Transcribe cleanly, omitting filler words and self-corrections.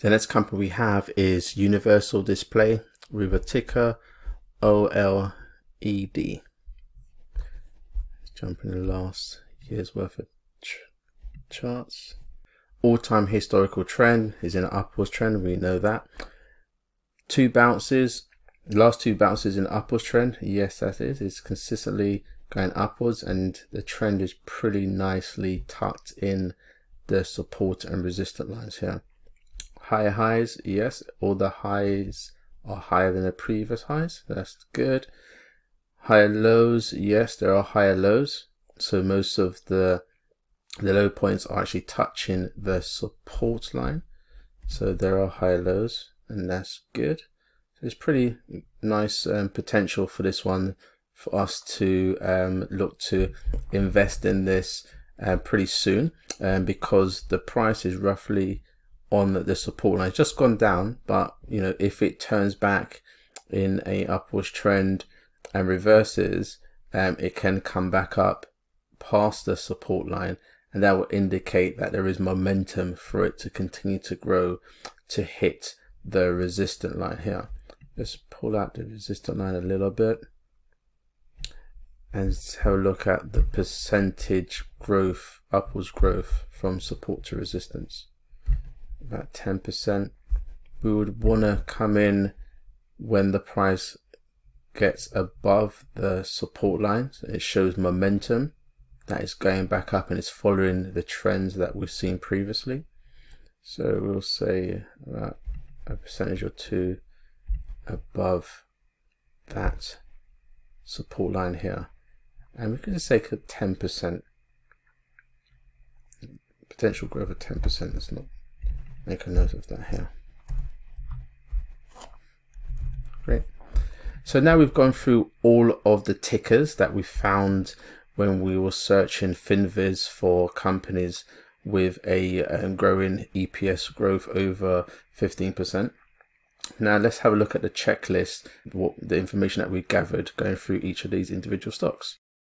The next company we have is Universal Display with a ticker OLED. Let's jump in the last year's worth of charts. All-time historical trend is in an upwards trend, we know that. Two bounces, last two bounces in an upwards trend, yes that is, it's consistently going upwards, and the trend is pretty nicely tucked in the support and resistance lines here. Higher highs, yes, all the highs are higher than the previous highs, that's good. Higher lows, yes, there are higher lows, so most of the low points are actually touching the support line, so there are higher lows, and that's good. So it's pretty nice potential for this one, for us to look to invest in this pretty soon, because the price is roughly on the support line. It's just gone down, but you know, if it turns back in a upwards trend and reverses, it can come back up past the support line, and that will indicate that there is momentum for it to continue to grow to hit the resistance line here. Let's pull out the resistance line a little bit and have a look at the percentage growth, upwards growth from support to resistance. About 10%. We would want to come in when the price gets above the support line. So it shows momentum that is going back up and it's following the trends that we've seen previously. So we'll say about a percentage or two above that support line here, and we can just say 10%. Potential growth of 10%. Let's not make a note of that here. Great. So now we've gone through all of the tickers that we found when we were searching FinViz for companies with a growing EPS growth over 15%. Now let's have a look at the checklist, what the information that we gathered going through each of these individual stocks.